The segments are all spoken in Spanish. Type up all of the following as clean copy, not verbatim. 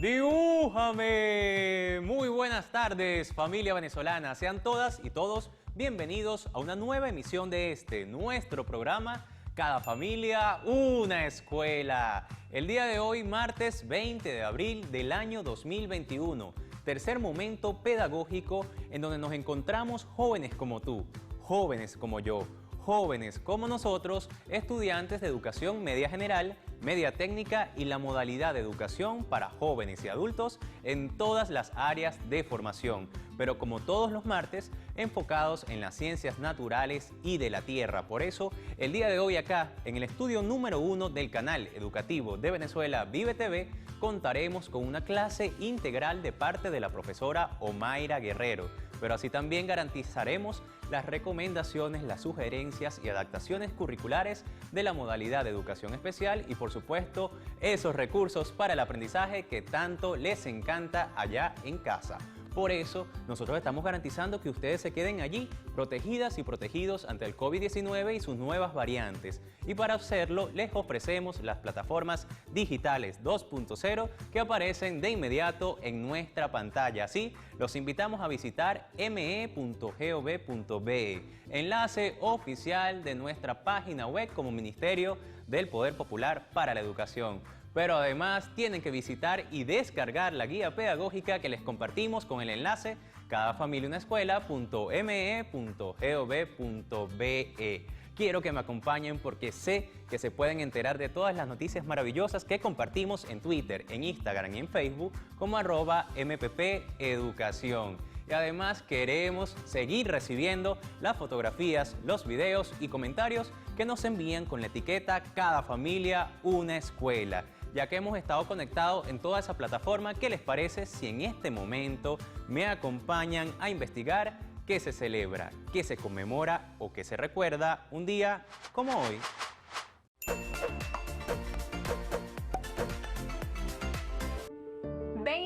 ¡Dibújame! Muy buenas tardes, familia venezolana. Sean todas y todos bienvenidos a una nueva emisión de nuestro programa Cada Familia, una Escuela. El día de hoy, martes 20 de abril del año 2021, tercer momento pedagógico en donde nos encontramos jóvenes como tú, jóvenes como yo, jóvenes como nosotros, estudiantes de educación media general, media técnica y la modalidad de educación para jóvenes y adultos en todas las áreas de formación, pero como todos los martes, enfocados en las ciencias naturales y de la tierra. Por eso, el día de hoy acá, en el estudio número 1 del canal educativo de Venezuela, Vive TV, contaremos con una clase integral de parte de la profesora Omaira Guerrero, pero así también garantizaremos las recomendaciones, las sugerencias y adaptaciones curriculares de la modalidad de educación especial y, por supuesto, esos recursos para el aprendizaje que tanto les encanta allá en casa. Por eso, nosotros estamos garantizando que ustedes se queden allí, protegidas y protegidos ante el COVID-19 y sus nuevas variantes. Y para hacerlo, les ofrecemos las plataformas digitales 2.0 que aparecen de inmediato en nuestra pantalla. Así, los invitamos a visitar me.gov.be, enlace oficial de nuestra página web como Ministerio del Poder Popular para la Educación. Pero además tienen que visitar y descargar la guía pedagógica que les compartimos con el enlace cadafamiliaunaescuela.me.gov.be. Quiero que me acompañen porque sé que se pueden enterar de todas las noticias maravillosas que compartimos en Twitter, en Instagram y en Facebook como @MPPeducación. Y además queremos seguir recibiendo las fotografías, los videos y comentarios que nos envían con la etiqueta Cada Familia una Escuela. Ya que hemos estado conectados en toda esa plataforma, ¿qué les parece si en este momento me acompañan a investigar qué se celebra, qué se conmemora o qué se recuerda un día como hoy?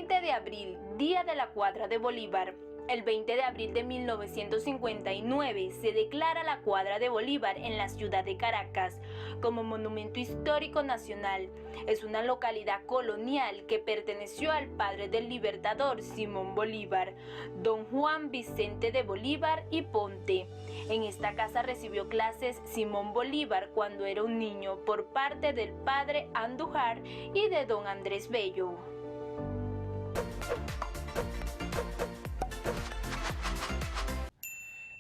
De abril, Día de la Cuadra de Bolívar. El 20 de abril de 1959 se declara la Cuadra de Bolívar en la ciudad de Caracas como Monumento Histórico Nacional. Es una localidad colonial que perteneció al padre del libertador Simón Bolívar, don Juan Vicente de Bolívar y Ponte. En esta casa recibió clases Simón Bolívar cuando era un niño por parte del padre Andújar y de don Andrés Bello.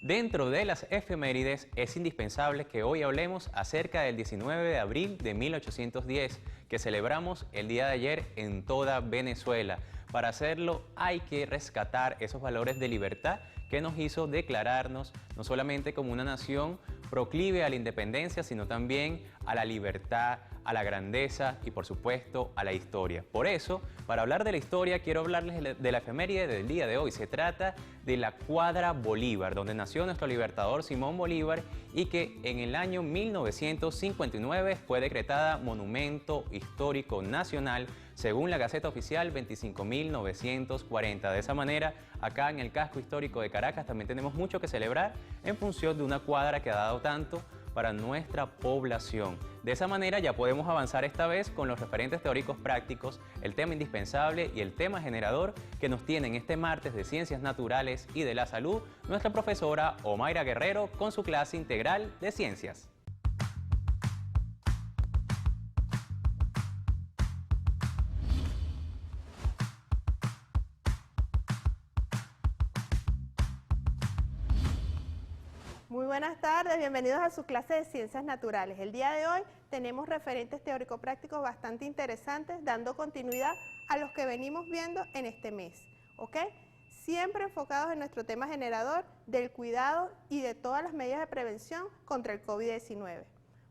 Dentro de las efemérides es indispensable que hoy hablemos acerca del 19 de abril de 1810, que celebramos el día de ayer en toda Venezuela. Para hacerlo hay que rescatar esos valores de libertad que nos hizo declararnos no solamente como una nación proclive a la independencia, sino también a la libertad, a la grandeza y por supuesto a la historia. Por eso, para hablar de la historia, quiero hablarles de la efeméride del día de hoy. Se trata de la Cuadra Bolívar, donde nació nuestro libertador Simón Bolívar y que en el año 1959 fue decretada Monumento Histórico Nacional según la Gaceta Oficial 25.940. De esa manera, acá en el casco histórico de Caracas también tenemos mucho que celebrar en función de una cuadra que ha dado tanto para nuestra población. De esa manera ya podemos avanzar esta vez con los referentes teóricos prácticos, el tema indispensable y el tema generador que nos tienen este martes de Ciencias Naturales y de la Salud nuestra profesora Omaira Guerrero con su clase integral de Ciencias. Muy buenas tardes, bienvenidos a su clase de Ciencias Naturales. El día de hoy tenemos referentes teórico-prácticos bastante interesantes, dando continuidad a los que venimos viendo en este mes, ¿ok? Siempre enfocados en nuestro tema generador del cuidado y de todas las medidas de prevención contra el COVID-19.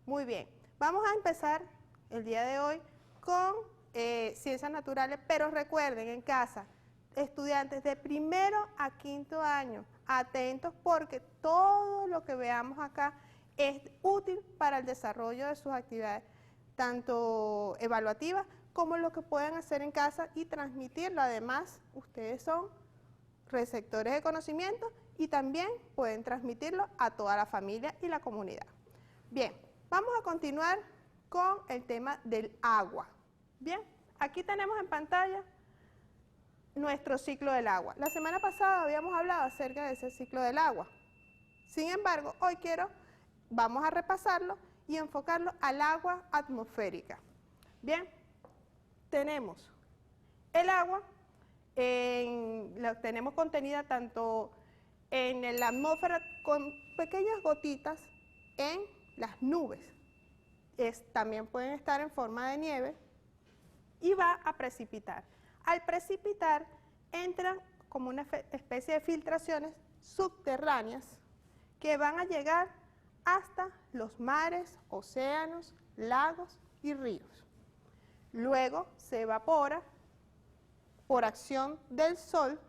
Muy bien, vamos a empezar el día de hoy con Ciencias Naturales, pero recuerden en casa, estudiantes de primero a quinto año, atentos porque todo lo que veamos acá es útil para el desarrollo de sus actividades, tanto evaluativas como lo que pueden hacer en casa y transmitirlo. Además, ustedes son receptores de conocimiento y también pueden transmitirlo a toda la familia y la comunidad. Bien, vamos a continuar con el tema del agua. Bien, aquí tenemos en pantalla nuestro ciclo del agua. La semana pasada habíamos hablado acerca de ese ciclo del agua. Sin embargo, hoy vamos a repasarlo y enfocarlo al agua atmosférica. Bien, tenemos el agua, la tenemos contenida tanto en la atmósfera con pequeñas gotitas en las nubes. También pueden estar en forma de nieve y va a precipitar. Al precipitar entran como una especie de filtraciones subterráneas que van a llegar hasta los mares, océanos, lagos y ríos. Luego se evapora por acción del sol.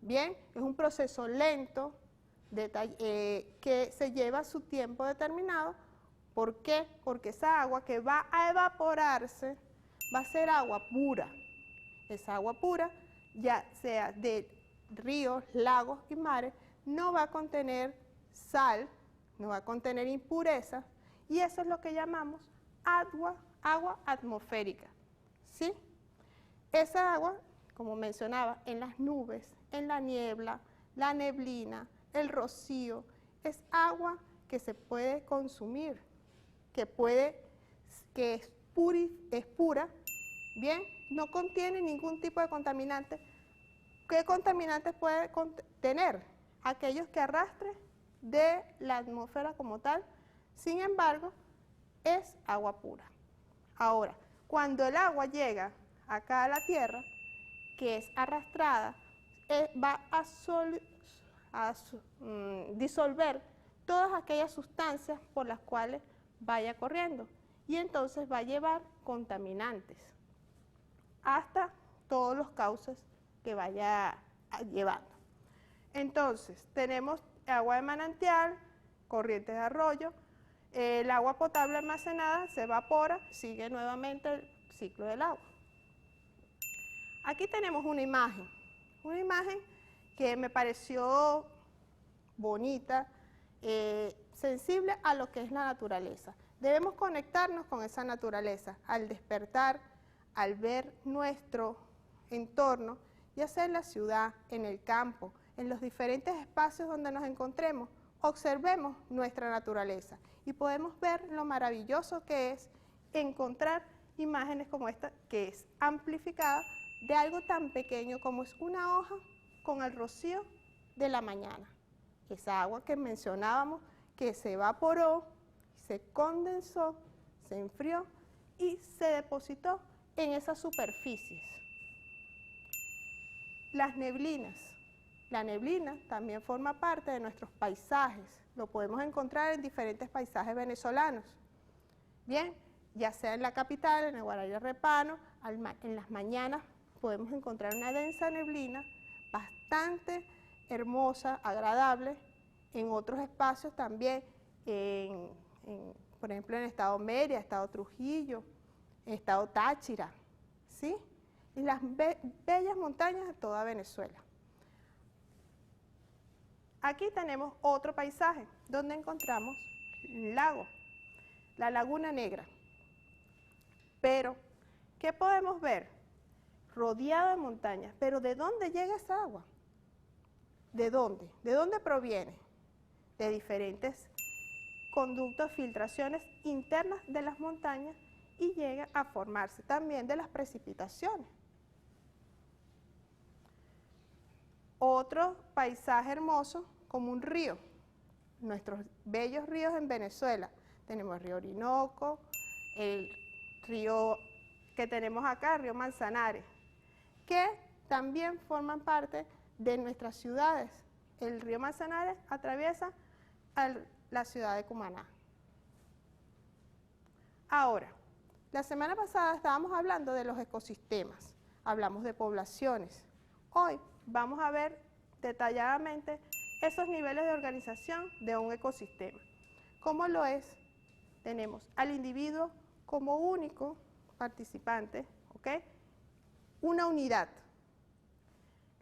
Bien, es un proceso lento que se lleva su tiempo determinado. ¿Por qué? Porque esa agua que va a evaporarse va a ser agua pura. Esa agua pura, ya sea de ríos, lagos y mares, no va a contener sal, no va a contener impurezas, y eso es lo que llamamos agua atmosférica. ¿Sí? Esa agua, como mencionaba, en las nubes, en la niebla, la neblina, el rocío, es agua que se puede consumir, que es pura, bien, no contiene ningún tipo de contaminante. ¿Qué contaminantes puede contener? Aquellos que arrastre de la atmósfera como tal. Sin embargo, es agua pura. Ahora, cuando el agua llega acá a la Tierra, que es arrastrada, va a disolver todas aquellas sustancias por las cuales vaya corriendo, y entonces va a llevar contaminantes hasta todos los cauces que vaya llevando. Entonces, tenemos agua de manantial, corrientes de arroyo, el agua potable almacenada se evapora, sigue nuevamente el ciclo del agua. Aquí tenemos una imagen que me pareció bonita, sensible a lo que es la naturaleza. Debemos conectarnos con esa naturaleza al despertar, al ver nuestro entorno, ya sea en la ciudad, en el campo, en los diferentes espacios donde nos encontremos. Observemos nuestra naturaleza y podemos ver lo maravilloso que es encontrar imágenes como esta, que es amplificada de algo tan pequeño como es una hoja con el rocío de la mañana. Esa agua que mencionábamos, que se evaporó, se condensó, se enfrió y se depositó en esas superficies. Las neblinas. La neblina también forma parte de nuestros paisajes. Lo podemos encontrar en diferentes paisajes venezolanos. Bien, ya sea en la capital, en el Guarayarrepano, en las mañanas podemos encontrar una densa neblina bastante hermosa, agradable. En otros espacios también, por ejemplo en el estado Mérida, estado Trujillo, en el estado Táchira, ¿sí? En las bellas montañas de toda Venezuela. Aquí tenemos otro paisaje donde encontramos un lago, la Laguna Negra. Pero, ¿qué podemos ver? Rodeado de montañas. ¿Pero de dónde llega esa agua? ¿De dónde? ¿De dónde proviene? De diferentes conductos, filtraciones internas de las montañas y llega a formarse también de las precipitaciones. Otro paisaje hermoso como un río, nuestros bellos ríos en Venezuela. Tenemos el río Orinoco, el río que tenemos acá, el río Manzanares, que también forman parte de nuestras ciudades. El río Manzanares atraviesa la ciudad de Cumaná. Ahora, la semana pasada estábamos hablando de los ecosistemas, hablamos de poblaciones. Hoy vamos a ver detalladamente esos niveles de organización de un ecosistema. ¿Cómo lo es? Tenemos al individuo como único participante, ¿ok? Una unidad.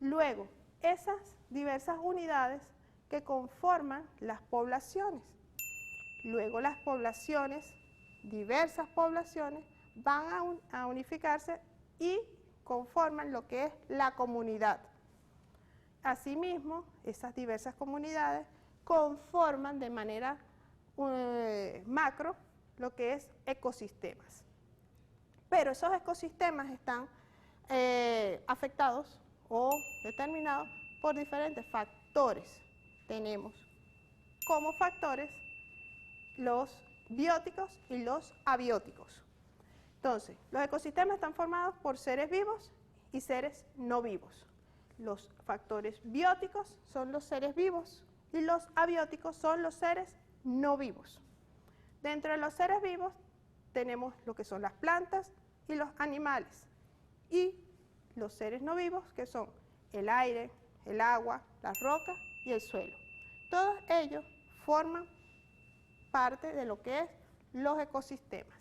Luego, esas diversas unidades que conforman las poblaciones. Luego las poblaciones, diversas poblaciones, van a unificarse y conforman lo que es la comunidad. Asimismo, esas diversas comunidades conforman de manera macro lo que es ecosistemas. Pero esos ecosistemas están afectados o determinados por diferentes factores. Tenemos como factores los bióticos y los abióticos. Entonces, los ecosistemas están formados por seres vivos y seres no vivos. Los factores bióticos son los seres vivos y los abióticos son los seres no vivos. Dentro de los seres vivos tenemos lo que son las plantas y los animales, y los seres no vivos, que son el aire, el agua, las rocas y el suelo. Todos ellos forman parte de lo que es los ecosistemas.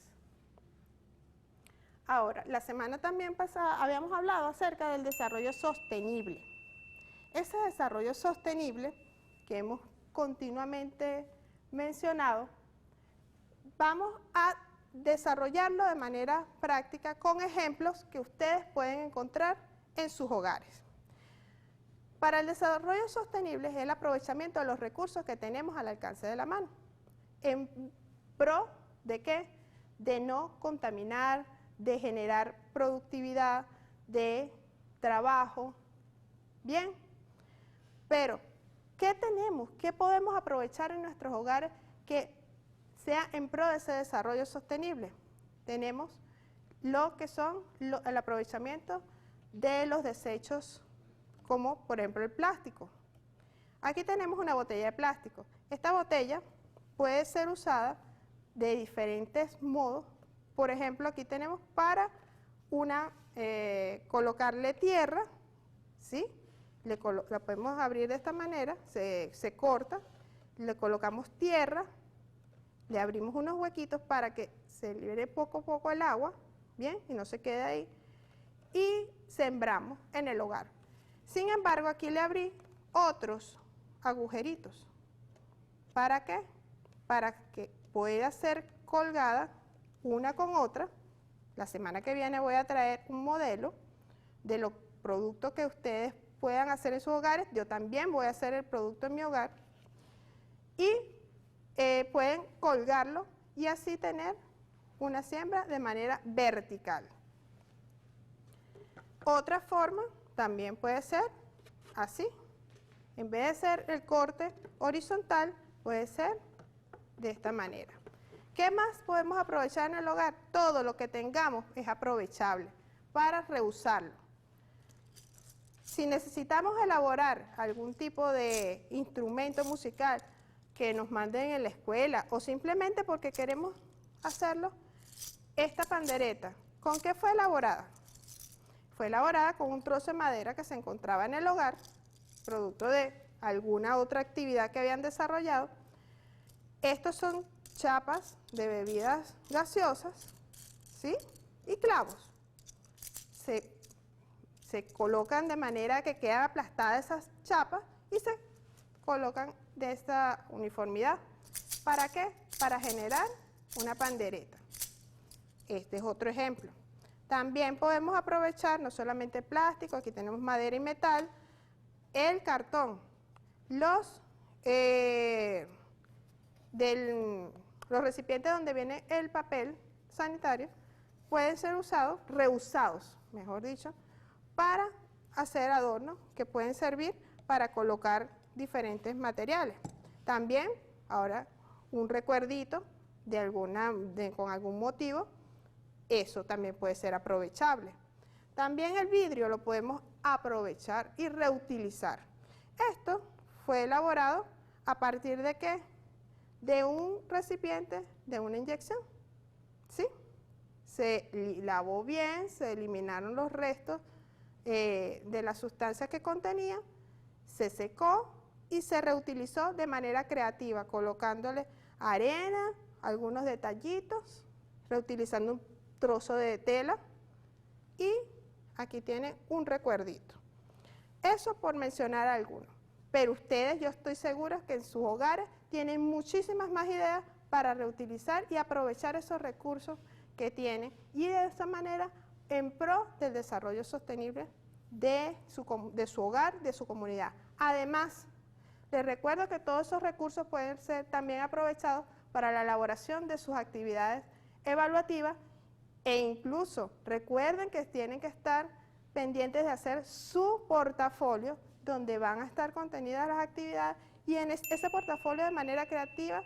Ahora, la semana también pasada habíamos hablado acerca del desarrollo sostenible. Ese desarrollo sostenible que hemos continuamente mencionado, vamos a desarrollarlo de manera práctica con ejemplos que ustedes pueden encontrar en sus hogares. Para el desarrollo sostenible es el aprovechamiento de los recursos que tenemos al alcance de la mano. ¿En pro de qué? De no contaminar, de generar productividad, de trabajo. Bien, pero ¿qué tenemos? ¿Qué podemos aprovechar en nuestros hogares que sea en pro de ese desarrollo sostenible? Tenemos lo que son el aprovechamiento de los desechos, como por ejemplo el plástico. Aquí tenemos una botella de plástico. Esta botella puede ser usada de diferentes modos. Por ejemplo, aquí tenemos para colocarle tierra, ¿sí? La podemos abrir de esta manera, se corta, le colocamos tierra, le abrimos unos huequitos para que se libere poco a poco el agua, ¿bien? Y no se quede ahí, y sembramos en el hogar. Sin embargo, aquí le abrí otros agujeritos. ¿Para qué? Para que pueda ser colgada una con otra. La semana que viene voy a traer un modelo de los productos que ustedes puedan hacer en sus hogares. Yo también voy a hacer el producto en mi hogar. Y pueden colgarlo y así tener una siembra de manera vertical. Otra forma también puede ser así. En vez de ser el corte horizontal, puede ser de esta manera. ¿Qué más podemos aprovechar en el hogar? Todo lo que tengamos es aprovechable para reusarlo. Si necesitamos elaborar algún tipo de instrumento musical que nos manden en la escuela o simplemente porque queremos hacerlo, esta pandereta, ¿con qué fue elaborada? Fue elaborada con un trozo de madera que se encontraba en el hogar, producto de alguna otra actividad que habían desarrollado. Estos son chapas de bebidas gaseosas, ¿sí? Y clavos. Se colocan de manera que quedan aplastadas esas chapas y se colocan de esta uniformidad. ¿Para qué? Para generar una pandereta. Este es otro ejemplo. También podemos aprovechar no solamente plástico, aquí tenemos madera y metal, el cartón, los recipientes donde viene el papel sanitario pueden ser usados, reusados, mejor dicho, para hacer adornos que pueden servir para colocar diferentes materiales. También, ahora, un recuerdito con algún motivo, eso también puede ser aprovechable. También el vidrio lo podemos aprovechar y reutilizar. Esto fue elaborado a partir de ¿qué? De un recipiente de una inyección, ¿sí? Se lavó bien, se eliminaron los restos de las sustancias que contenía, se secó y se reutilizó de manera creativa, colocándole arena, algunos detallitos, reutilizando un trozo de tela y aquí tiene un recuerdito. Eso por mencionar algunos, pero ustedes, yo estoy segura que en sus hogares tienen muchísimas más ideas para reutilizar y aprovechar esos recursos que tienen y de esa manera en pro del desarrollo sostenible de su hogar, de su comunidad. Además, les recuerdo que todos esos recursos pueden ser también aprovechados para la elaboración de sus actividades evaluativas e incluso recuerden que tienen que estar pendientes de hacer su portafolio donde van a estar contenidas las actividades y en ese portafolio de manera creativa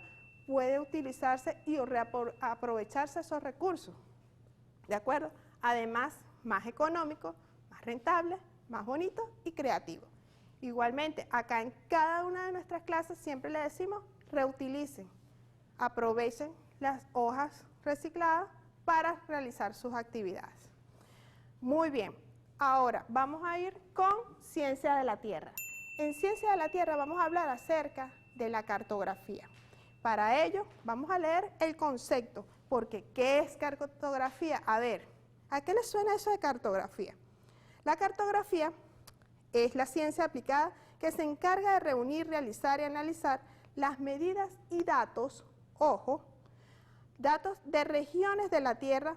puede utilizarse y aprovecharse esos recursos, ¿de acuerdo? Además, más económico, más rentable, más bonito y creativo. Igualmente, acá en cada una de nuestras clases siempre le decimos reutilicen, aprovechen las hojas recicladas para realizar sus actividades. Muy bien, ahora vamos a ir con Ciencia de la Tierra. En Ciencia de la Tierra vamos a hablar acerca de la cartografía. Para ello, vamos a leer el concepto, porque ¿qué es cartografía? A ver, ¿a qué les suena eso de cartografía? La cartografía es la ciencia aplicada que se encarga de reunir, realizar y analizar las medidas y datos, ojo, datos de regiones de la Tierra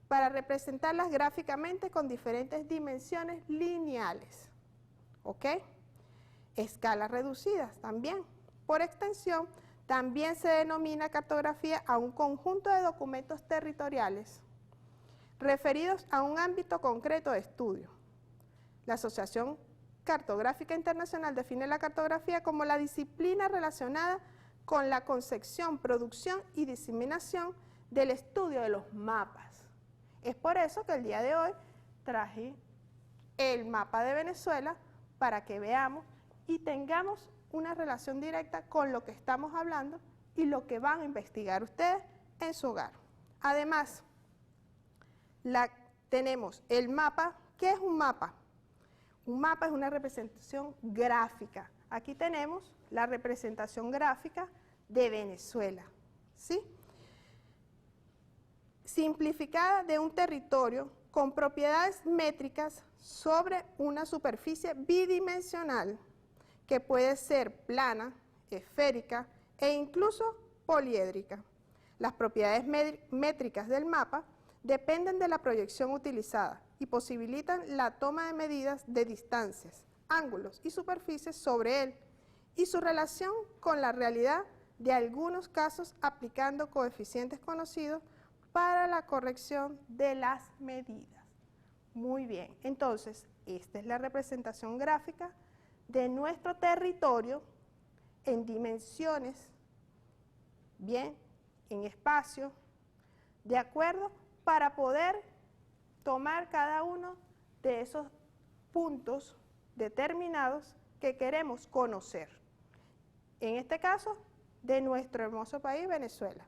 para representarlas gráficamente con diferentes dimensiones lineales, ¿ok? Escalas reducidas también. Por extensión, también se denomina cartografía a un conjunto de documentos territoriales referidos a un ámbito concreto de estudio. La Asociación Cartográfica Internacional define la cartografía como la disciplina relacionada con la concepción, producción y diseminación del estudio de los mapas. Es por eso que el día de hoy traje el mapa de Venezuela para que veamos y tengamos una relación directa con lo que estamos hablando y lo que van a investigar ustedes en su hogar. Además, tenemos el mapa. ¿Qué es un mapa? Un mapa es una representación gráfica. Aquí tenemos la representación gráfica de Venezuela, ¿sí? Simplificada de un territorio con propiedades métricas sobre una superficie bidimensional que puede ser plana, esférica e incluso poliédrica. Las propiedades métricas del mapa dependen de la proyección utilizada y posibilitan la toma de medidas de distancias, ángulos y superficies sobre él y su relación con la realidad de algunos casos aplicando coeficientes conocidos para la corrección de las medidas. Muy bien, entonces, esta es la representación gráfica de nuestro territorio en dimensiones, bien, en espacio, de acuerdo, para poder tomar cada uno de esos puntos determinados que queremos conocer. En este caso, de nuestro hermoso país, Venezuela.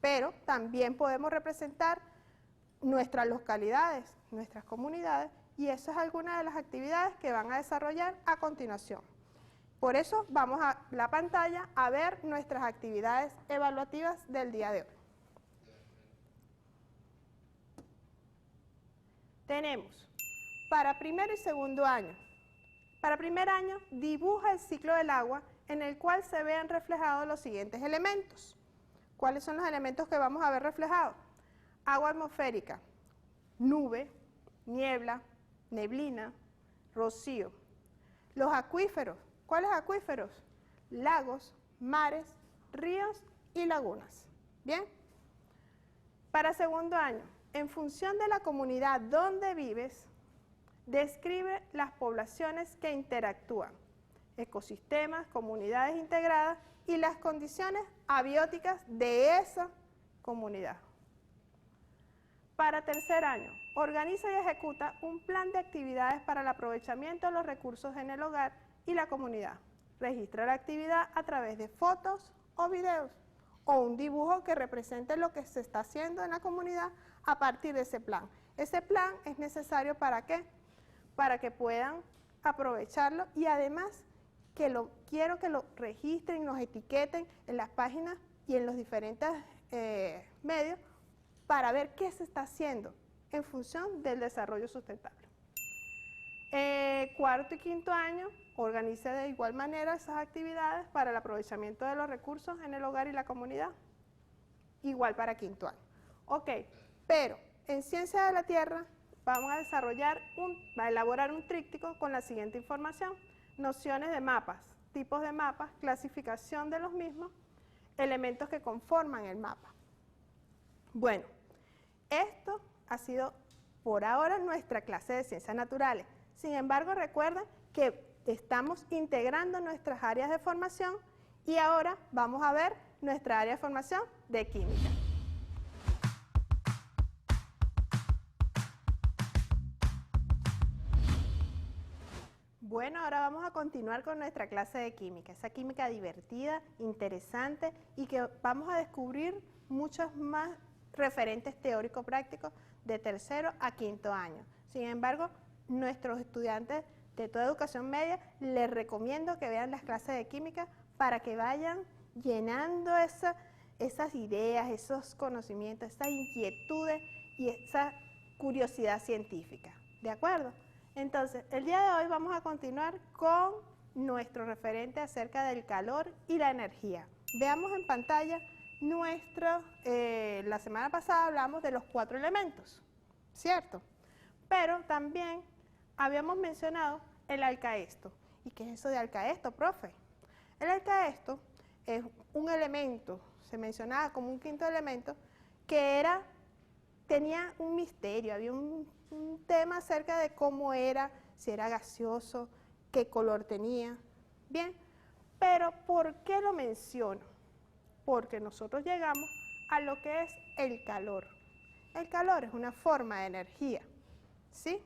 Pero también podemos representar nuestras localidades, nuestras comunidades, y esa es alguna de las actividades que van a desarrollar a continuación. Por eso vamos a la pantalla a ver nuestras actividades evaluativas del día de hoy. Tenemos para primero y segundo año. Para primer año, dibuja el ciclo del agua en el cual se vean reflejados los siguientes elementos. ¿Cuáles son los elementos que vamos a ver reflejados? Agua atmosférica, nube, niebla, neblina, rocío. Los acuíferos, ¿cuáles acuíferos? Lagos, mares, ríos y lagunas. ¿Bien? Para segundo año, en función de la comunidad donde vives, describe las poblaciones que interactúan, ecosistemas, comunidades integradas y las condiciones abióticas de esa comunidad. Para tercer año, organiza y ejecuta un plan de actividades para el aprovechamiento de los recursos en el hogar y la comunidad. Registra la actividad a través de fotos o videos o un dibujo que represente lo que se está haciendo en la comunidad a partir de ese plan. Ese plan es necesario ¿para qué? Para que puedan aprovecharlo y además quiero que lo registren, nos etiqueten en las páginas y en los diferentes medios para ver qué se está haciendo en función del desarrollo sustentable. Cuarto y quinto año, organice de igual manera esas actividades para el aprovechamiento de los recursos en el hogar y la comunidad. Igual para quinto año. Ok, pero en Ciencia de la Tierra vamos a elaborar un tríptico con la siguiente información: nociones de mapas, tipos de mapas, clasificación de los mismos, elementos que conforman el mapa. Bueno, esto ha sido por ahora nuestra clase de ciencias naturales. Sin embargo, recuerden que estamos integrando nuestras áreas de formación y ahora vamos a ver nuestra área de formación de química. Bueno, ahora vamos a continuar con nuestra clase de química, esa química divertida, interesante y que vamos a descubrir muchos más referentes teórico-prácticos de tercero a quinto año. Sin embargo, nuestros estudiantes de toda educación media les recomiendo que vean las clases de química para que vayan llenando esas ideas, esos conocimientos, esas inquietudes y esa curiosidad científica. ¿De acuerdo? Entonces, el día de hoy vamos a continuar con nuestro referente acerca del calor y la energía. Veamos en pantalla la semana pasada hablamos de los 4 elementos, ¿cierto? Pero también habíamos mencionado el alcaesto. ¿Y qué es eso de alcaesto, profe? El alcaesto es un elemento, se mencionaba como un quinto elemento, que tenía un misterio, había un tema acerca de cómo era, si era gaseoso, qué color tenía. Bien, pero ¿por qué lo menciono? Porque nosotros llegamos a lo que es el calor. El calor es una forma de energía, ¿sí?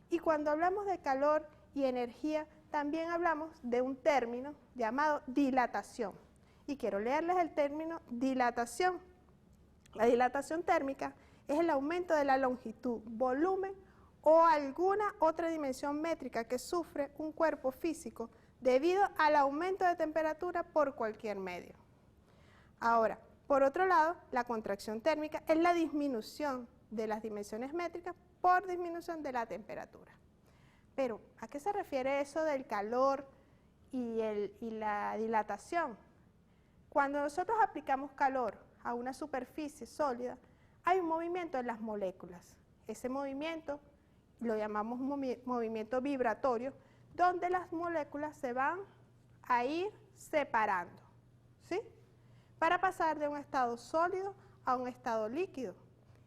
Y cuando hablamos de calor y energía, también hablamos de un término llamado dilatación. Y quiero leerles el término dilatación. La dilatación térmica es el aumento de la longitud, volumen o alguna otra dimensión métrica que sufre un cuerpo físico debido al aumento de temperatura por cualquier medio. Ahora, por otro lado, la contracción térmica es la disminución de las dimensiones métricas por disminución de la temperatura. Pero, ¿a qué se refiere eso del calor y la dilatación? Cuando nosotros aplicamos calor a una superficie sólida, hay un movimiento en las moléculas. Ese movimiento lo llamamos movimiento vibratorio, donde las moléculas se van a ir separando, ¿sí? Para pasar de un estado sólido a un estado líquido.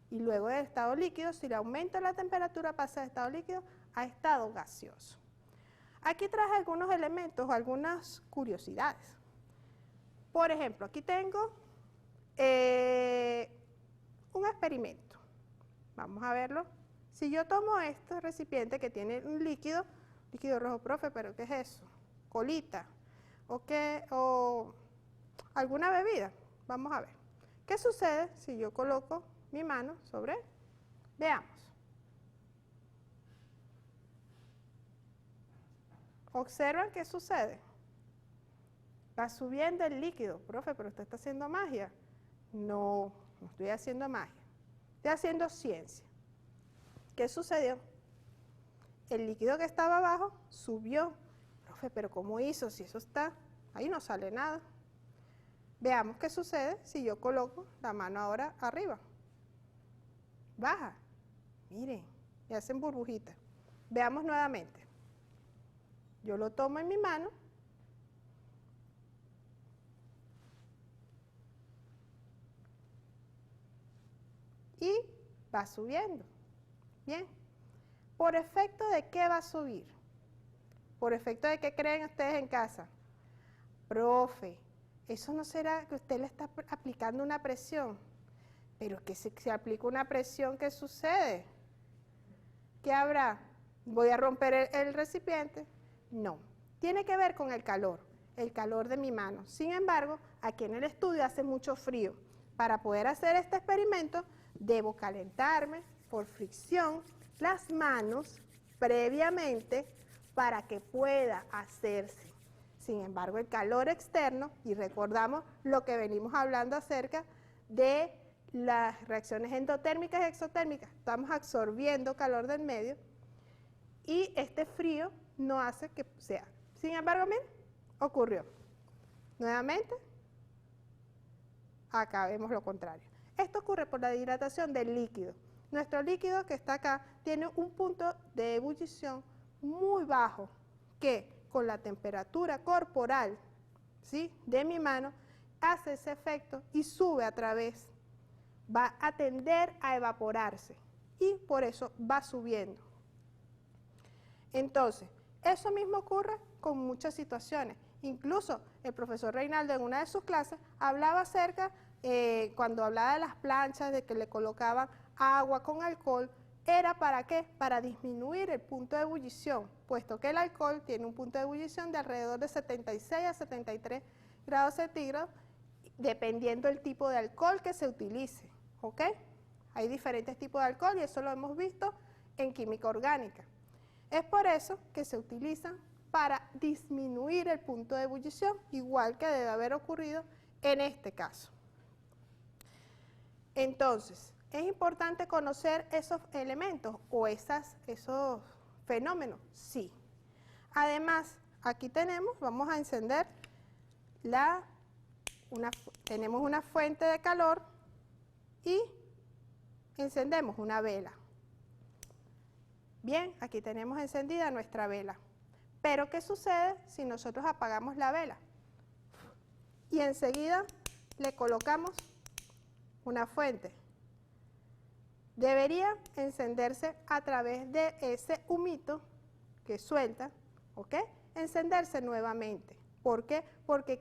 Y luego del estado líquido, si le aumenta la temperatura, pasa de estado líquido a estado gaseoso. Aquí traje algunos elementos o algunas curiosidades. Por ejemplo, aquí tengo un experimento. Vamos a verlo. Si yo tomo este recipiente que tiene un líquido rojo, profe, ¿pero qué es eso? Colita. ¿O alguna bebida? Vamos a ver. ¿Qué sucede si yo coloco mi mano sobre él? Veamos. Observan qué sucede. Va subiendo el líquido. Profe, pero usted está haciendo magia. No, no estoy haciendo magia. Estoy haciendo ciencia. ¿Qué sucedió? El líquido que estaba abajo subió. Profe, pero ¿cómo hizo? Si eso está, ahí no sale nada. Veamos qué sucede si yo coloco la mano ahora arriba. Baja. Miren, y hacen burbujitas. Veamos nuevamente. Yo lo tomo en mi mano. Y va subiendo. Bien. ¿Por efecto de qué va a subir? ¿Por efecto de qué creen ustedes en casa? Profe, ¿eso no será que usted le está aplicando una presión? Pero que si se aplica una presión, ¿qué sucede? ¿Qué habrá? ¿Voy a romper el recipiente? No. Tiene que ver con el calor de mi mano. Sin embargo, aquí en el estudio hace mucho frío. Para poder hacer este experimento, debo calentarme por fricción las manos previamente para que pueda hacerse. Sin embargo, el calor externo, y recordamos lo que venimos hablando acerca de las reacciones endotérmicas y exotérmicas, estamos absorbiendo calor del medio y este frío no hace que sea. Sin embargo, miren, ocurrió. Nuevamente, acá vemos lo contrario. Esto ocurre por la dilatación del líquido. Nuestro líquido que está acá tiene un punto de ebullición muy bajo que con la temperatura corporal, ¿sí?, de mi mano hace ese efecto y sube a través, va a tender a evaporarse y por eso va subiendo. Entonces, eso mismo ocurre con muchas situaciones. Incluso el profesor Reinaldo en una de sus clases hablaba acerca, cuando hablaba de las planchas, de que le colocaban agua con alcohol, ¿era para qué? Para disminuir el punto de ebullición, puesto que el alcohol tiene un punto de ebullición de alrededor de 76 a 73 grados centígrados, dependiendo del tipo de alcohol que se utilice, ¿ok? Hay diferentes tipos de alcohol y eso lo hemos visto en química orgánica. Es por eso que se utilizan para disminuir el punto de ebullición, igual que debe haber ocurrido en este caso. Entonces, ¿es importante conocer esos elementos o esos fenómenos? Sí. Además, aquí vamos a encender, tenemos una fuente de calor y encendemos una vela. Bien, aquí tenemos encendida nuestra vela. Pero, ¿qué sucede si nosotros apagamos la vela? Y enseguida le colocamos una fuente. Debería encenderse a través de ese humito que suelta, ¿ok? Encenderse nuevamente. ¿Por qué? Porque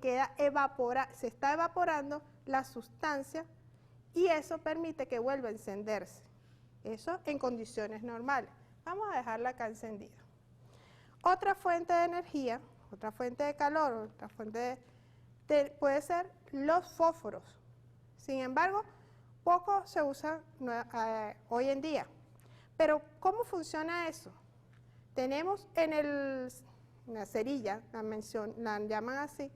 se está evaporando la sustancia y eso permite que vuelva a encenderse. Eso en condiciones normales. Vamos a dejarla acá encendida. Otra fuente de energía, otra fuente de calor, otra fuente puede ser los fósforos. Sin embargo, poco se usa hoy en día. Pero, ¿cómo funciona eso? Tenemos en la cerilla, la llaman así,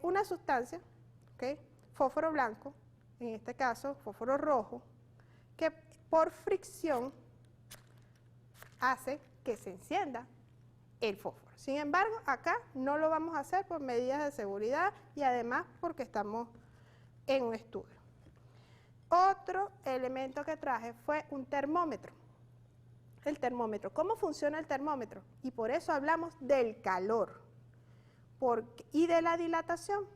una sustancia, ¿okay?, fósforo blanco, en este caso fósforo rojo, que por fricción hace que se encienda el fósforo. Sin embargo, acá no lo vamos a hacer por medidas de seguridad y además porque estamos en un estudio. Otro elemento que traje fue un termómetro. El termómetro. ¿Cómo funciona el termómetro? Y por eso hablamos del calor y de la dilatación.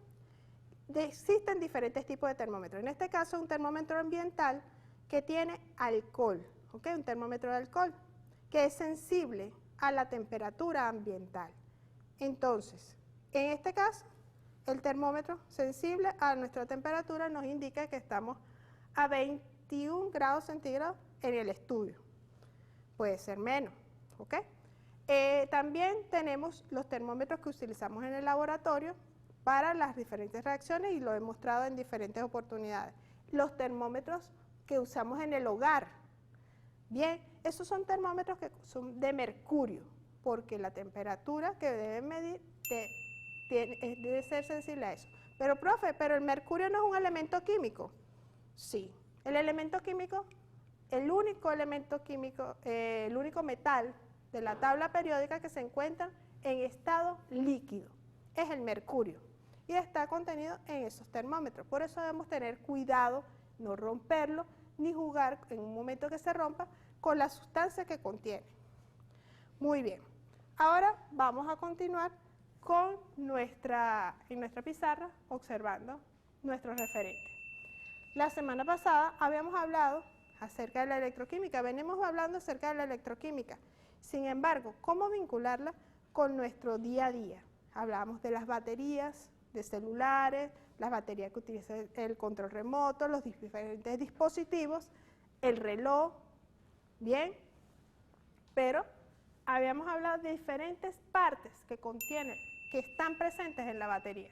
Existen diferentes tipos de termómetros. En este caso, un termómetro ambiental que tiene alcohol, ¿ok? Un termómetro de alcohol que es sensible a la temperatura ambiental. Entonces, en este caso, el termómetro sensible a nuestra temperatura nos indica que estamos a 21 grados centígrados en el estudio. Puede ser menos, ¿ok? También tenemos los termómetros que utilizamos en el laboratorio para las diferentes reacciones y lo he mostrado en diferentes oportunidades. Los termómetros que usamos en el hogar. Bien, esos son termómetros que son de mercurio, porque la temperatura que deben medir debe ser sensible a eso. Pero, profe, ¿pero el mercurio no es un elemento químico? Sí, el elemento químico, el único elemento químico, el único metal de la tabla periódica que se encuentra en estado líquido es el mercurio y está contenido en esos termómetros. Por eso debemos tener cuidado, no romperlo, ni jugar en un momento que se rompa con la sustancia que contiene. Muy bien, ahora vamos a continuar con en nuestra pizarra observando nuestros referentes. La semana pasada habíamos hablado acerca de la electroquímica, venimos hablando acerca de la electroquímica. Sin embargo, ¿cómo vincularla con nuestro día a día? Hablamos de las baterías de celulares, las baterías que utilizan el control remoto, los diferentes dispositivos, el reloj, bien, pero habíamos hablado de diferentes partes que están presentes en la batería.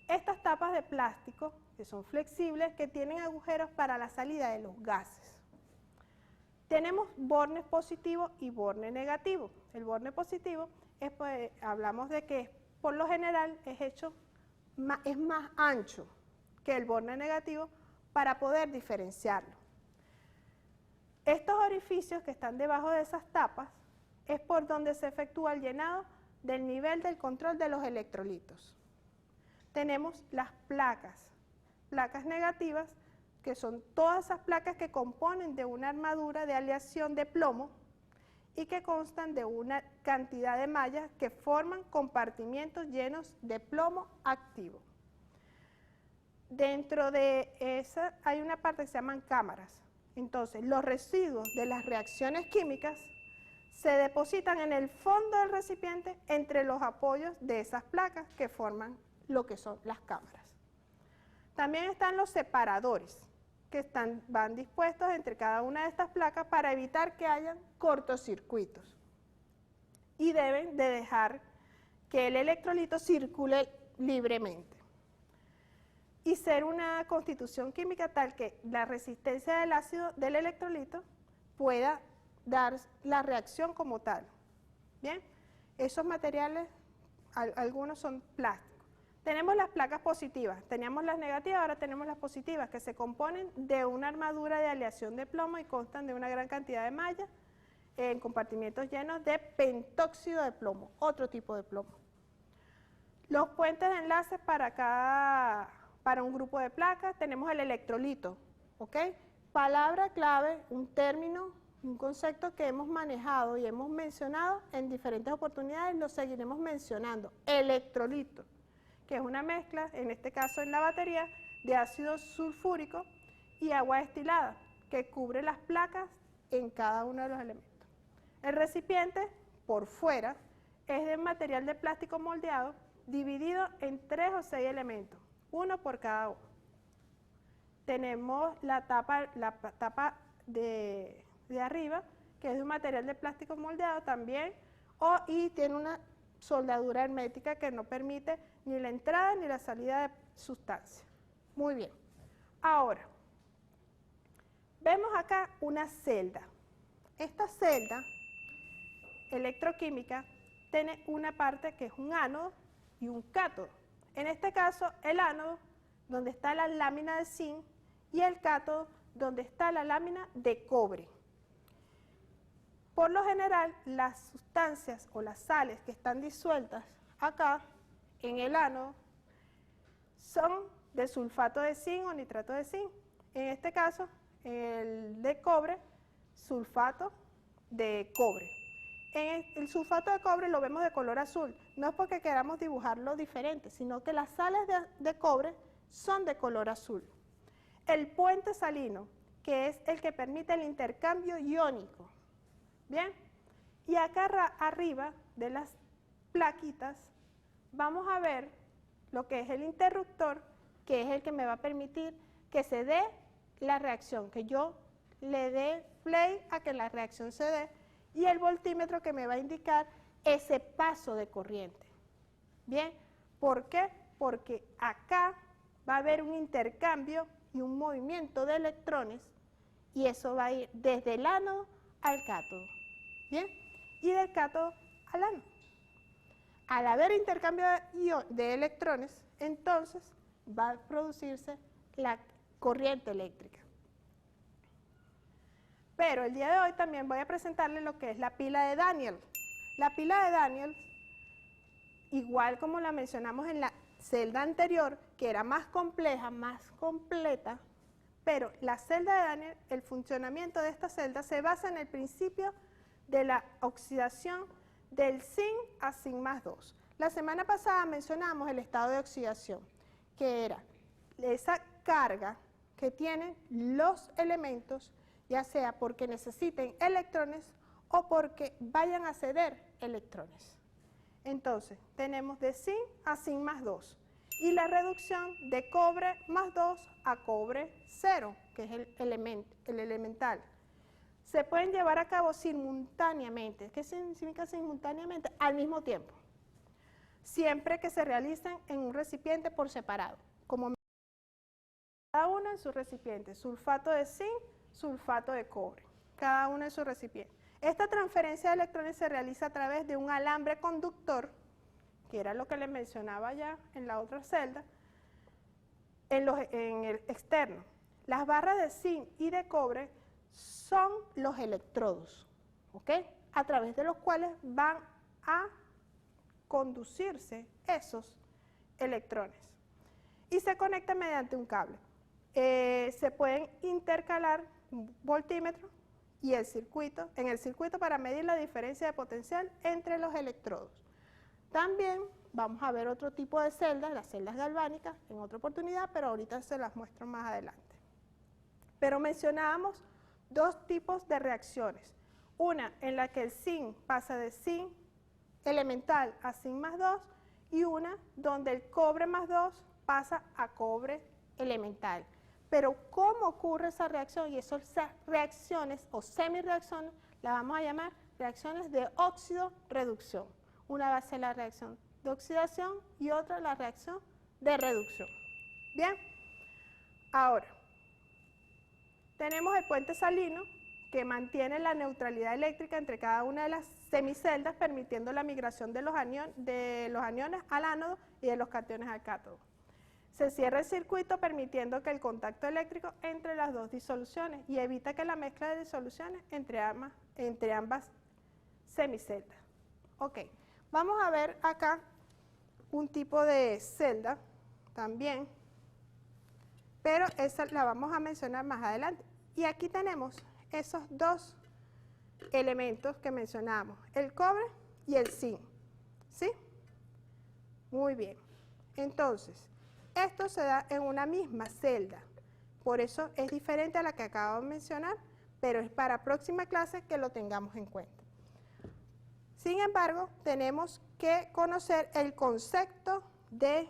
Estas tapas de plástico, que son flexibles, que tienen agujeros para la salida de los gases. Tenemos bornes positivos y bornes negativos. El borne positivo, pues, hablamos de que por lo general es más ancho que el borne negativo para poder diferenciarlo. Estos orificios que están debajo de esas tapas es por donde se efectúa el llenado del nivel del control de los electrolitos. Tenemos las placas. Placas negativas que son todas esas placas que componen de una armadura de aleación de plomo y que constan de una cantidad de mallas que forman compartimientos llenos de plomo activo. Dentro de esa hay una parte que se llaman cámaras. Entonces, los residuos de las reacciones químicas se depositan en el fondo del recipiente entre los apoyos de esas placas que forman lo que son las cámaras. También están los separadores, que van dispuestos entre cada una de estas placas para evitar que hayan cortocircuitos. Y deben de dejar que el electrolito circule libremente. Y ser una constitución química tal que la resistencia del ácido del electrolito pueda dar la reacción como tal. Bien, esos materiales, algunos son plásticos. Tenemos las placas positivas, teníamos las negativas, ahora tenemos las positivas, que se componen de una armadura de aleación de plomo y constan de una gran cantidad de mallas en compartimientos llenos de pentóxido de plomo, otro tipo de plomo. Los puentes de enlaces para un grupo de placas, tenemos el electrolito, ¿ok? Palabra clave, un término, un concepto que hemos manejado y hemos mencionado en diferentes oportunidades, lo seguiremos mencionando, electrolito, que es una mezcla, en este caso en la batería, de ácido sulfúrico y agua destilada, que cubre las placas en cada uno de los elementos. El recipiente, por fuera, es de material de plástico moldeado, dividido en 3 o 6 elementos, uno por cada uno. Tenemos la tapa de arriba, que es de un material de plástico moldeado también, y tiene una soldadura hermética que no permite ni la entrada ni la salida de sustancia. Muy bien. Ahora, vemos acá una celda. Esta celda electroquímica tiene una parte que es un ánodo y un cátodo. En este caso, el ánodo, donde está la lámina de zinc, y el cátodo, donde está la lámina de cobre. Por lo general, las sustancias o las sales que están disueltas acá en el ánodo son de sulfato de zinc o nitrato de zinc. En este caso, el de cobre, sulfato de cobre. El sulfato de cobre lo vemos de color azul. No es porque queramos dibujarlo diferente, sino que las sales de cobre son de color azul. El puente salino, que es el que permite el intercambio iónico. Bien, y acá arriba de las plaquitas vamos a ver lo que es el interruptor, que es el que me va a permitir que se dé la reacción, que yo le dé play a que la reacción se dé, y el voltímetro que me va a indicar ese paso de corriente. Bien, ¿por qué? Porque acá va a haber un intercambio y un movimiento de electrones, y eso va a ir desde el ánodo al cátodo. Bien, y del cátodo al ánodo. Al haber intercambio de electrones, entonces va a producirse la corriente eléctrica. Pero el día de hoy también voy a presentarles lo que es la pila de Daniel. La pila de Daniel, igual como la mencionamos en la celda anterior, que era más compleja, más completa, pero la celda de Daniel, el funcionamiento de esta celda se basa en el principio de la oxidación del zinc a zinc más 2. La semana pasada mencionamos el estado de oxidación, que era esa carga que tienen los elementos, ya sea porque necesiten electrones o porque vayan a ceder electrones. Entonces, tenemos de zinc a zinc más 2 y la reducción de cobre más 2 a cobre 0, que es el elemental. Se pueden llevar a cabo simultáneamente. ¿Qué significa simultáneamente? Al mismo tiempo. Siempre que se realicen en un recipiente por separado. Como cada uno en su recipiente. Sulfato de zinc, sulfato de cobre. Cada uno en su recipiente. Esta transferencia de electrones se realiza a través de un alambre conductor, que era lo que les mencionaba ya en la otra celda, en el externo. Las barras de zinc y de cobre son los electrodos, ¿ok? A través de los cuales van a conducirse esos electrones y se conectan mediante un cable. se pueden intercalar un voltímetro y el circuito, en el circuito para medir la diferencia de potencial entre los electrodos. También vamos a ver otro tipo de celdas, las celdas galvánicas, en otra oportunidad, pero ahorita se las muestro más adelante. Pero mencionábamos dos tipos de reacciones. Una en la que el zinc pasa de zinc elemental a zinc más 2 y una donde el cobre más 2 pasa a cobre elemental. Pero ¿cómo ocurre esa reacción? Y esas reacciones o semireacciones las vamos a llamar reacciones de óxido-reducción. Una va a ser la reacción de oxidación y otra la reacción de reducción. Bien, ahora tenemos el puente salino que mantiene la neutralidad eléctrica entre cada una de las semiceldas, permitiendo la migración de los aniones al ánodo y de los cationes al cátodo. Se cierra el circuito permitiendo que el contacto eléctrico entre las dos disoluciones y evita que la mezcla de disoluciones entre ambas semiceldas. Ok, vamos a ver acá un tipo de celda también, pero esa la vamos a mencionar más adelante. Y aquí tenemos esos dos elementos que mencionamos, el cobre y el zinc, ¿sí? Muy bien. Entonces, esto se da en una misma celda, por eso es diferente a la que acabo de mencionar, pero es para próxima clase que lo tengamos en cuenta. Sin embargo, tenemos que conocer el concepto de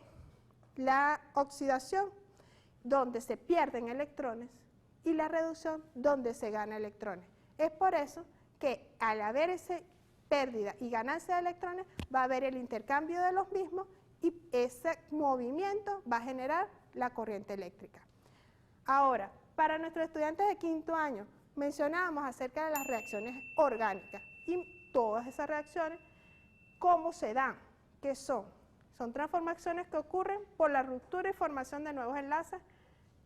la oxidación, donde se pierden electrones, y la reducción, donde se gana electrones. Es por eso que al haber esa pérdida y ganancia de electrones, va a haber el intercambio de los mismos y ese movimiento va a generar la corriente eléctrica. Ahora, para nuestros estudiantes de quinto año, mencionábamos acerca de las reacciones orgánicas y todas esas reacciones, ¿cómo se dan? ¿Qué son? Son transformaciones que ocurren por la ruptura y formación de nuevos enlaces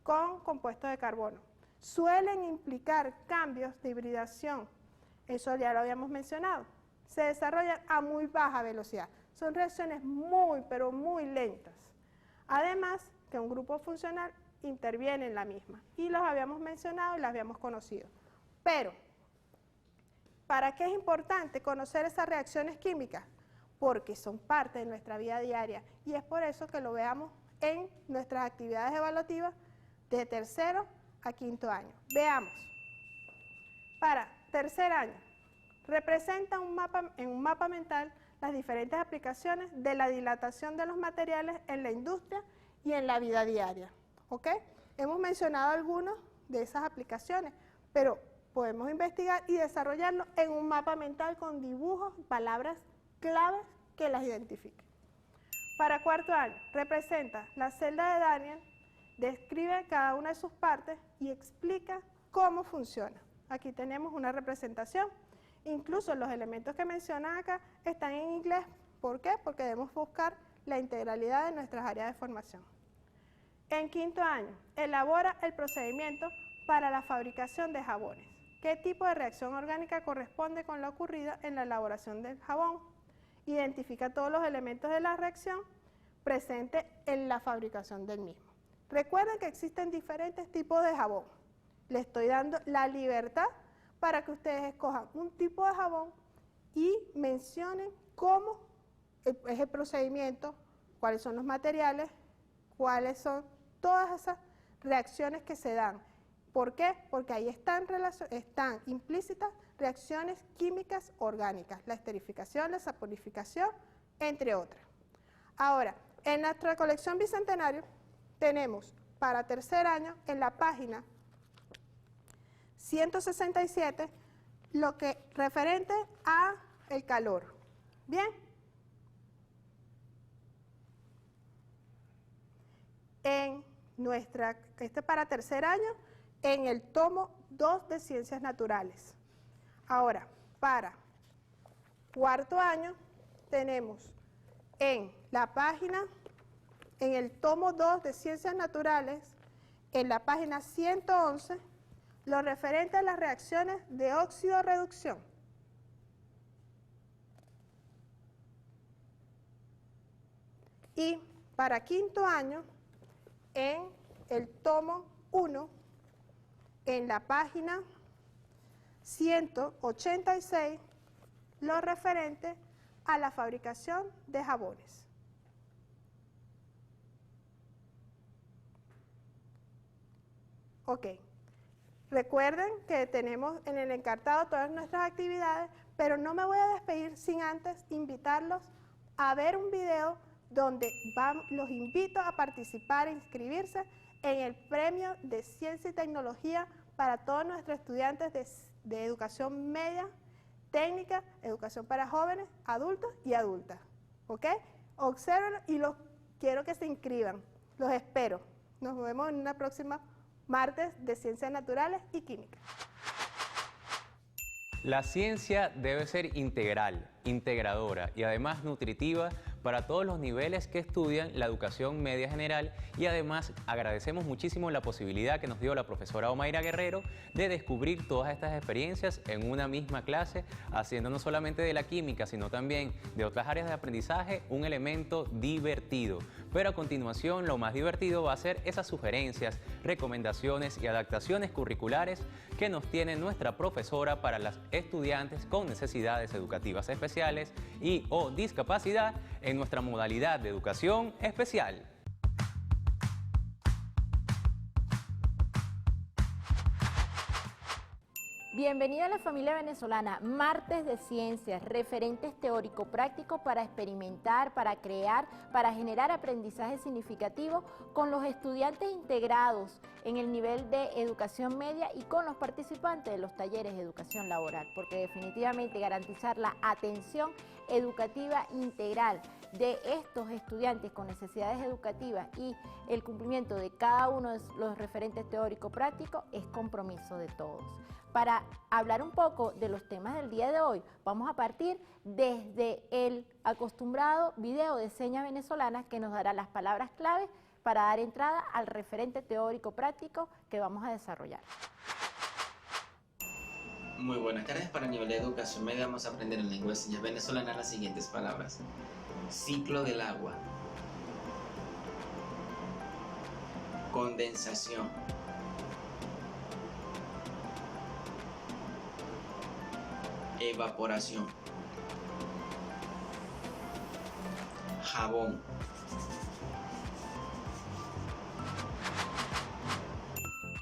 con compuestos de carbono. Suelen implicar cambios de hibridación, eso ya lo habíamos mencionado. Se desarrollan a muy baja velocidad, son reacciones muy, pero muy lentas. Además, que un grupo funcional interviene en la misma, y los habíamos mencionado y las habíamos conocido. Pero, ¿para qué es importante conocer esas reacciones químicas? Porque son parte de nuestra vida diaria, y es por eso que lo veamos en nuestras actividades evaluativas de tercero a quinto año. Veamos. Para tercer año, representa en un mapa mental las diferentes aplicaciones de la dilatación de los materiales en la industria y en la vida diaria. ¿Ok? Hemos mencionado algunas de esas aplicaciones, pero podemos investigar y desarrollarlo en un mapa mental con dibujos, palabras claves que las identifiquen. Para cuarto año, representa la celda de Daniel, describe cada una de sus partes y explica cómo funciona. Aquí tenemos una representación. Incluso los elementos que mencionan acá están en inglés. ¿Por qué? Porque debemos buscar la integralidad de nuestras áreas de formación. En quinto año, elabora el procedimiento para la fabricación de jabones. ¿Qué tipo de reacción orgánica corresponde con lo ocurrido en la elaboración del jabón? Identifica todos los elementos de la reacción presentes en la fabricación del mismo. Recuerden que existen diferentes tipos de jabón. Les estoy dando la libertad para que ustedes escojan un tipo de jabón y mencionen cómo es el procedimiento, cuáles son los materiales, cuáles son todas esas reacciones que se dan. ¿Por qué? Porque ahí están implícitas reacciones químicas orgánicas, la esterificación, la saponificación, entre otras. Ahora, en nuestra colección Bicentenario tenemos para tercer año en la página 167 lo que referente a el calor. Bien. Para tercer año en el tomo 2 de Ciencias Naturales. Ahora, para cuarto año tenemos en el tomo 2 de Ciencias Naturales, en la página 111, lo referente a las reacciones de óxido-reducción. Y para quinto año, en el tomo 1 en la página 186 lo referente a la fabricación de jabones. Ok. Recuerden que tenemos en el encartado todas nuestras actividades, pero no me voy a despedir sin antes invitarlos a ver un video donde los invito a participar e inscribirse en el premio de Ciencia y Tecnología para todos nuestros estudiantes de educación media, técnica, educación para jóvenes, adultos y adultas. ¿Ok? Observen y los quiero que se inscriban. Los espero. Nos vemos en una próxima martes de Ciencias Naturales y Química. La ciencia debe ser integral, integradora y además nutritiva para todos los niveles que estudian la educación media general, y además agradecemos muchísimo la posibilidad que nos dio la profesora Omaira Guerrero de descubrir todas estas experiencias en una misma clase, haciendo no solamente de la química, sino también de otras áreas de aprendizaje un elemento divertido. Pero a continuación lo más divertido va a ser esas sugerencias, recomendaciones y adaptaciones curriculares que nos tiene nuestra profesora para las estudiantes con necesidades educativas especiales y o discapacidad en nuestra modalidad de educación especial. Bienvenida a la familia venezolana, martes de ciencias, referentes teórico-prácticos para experimentar, para crear, para generar aprendizaje significativo con los estudiantes integrados en el nivel de educación media y con los participantes de los talleres de educación laboral, porque definitivamente garantizar la atención educativa integral de estos estudiantes con necesidades educativas y el cumplimiento de cada uno de los referentes teórico-prácticos es compromiso de todos. Para hablar un poco de los temas del día de hoy, vamos a partir desde el acostumbrado video de señas venezolanas que nos dará las palabras claves para dar entrada al referente teórico-práctico que vamos a desarrollar. Muy buenas tardes. Para el nivel de educación media vamos a aprender en lengua de señas venezolana las siguientes palabras: ciclo del agua, condensación, evaporación, jabón,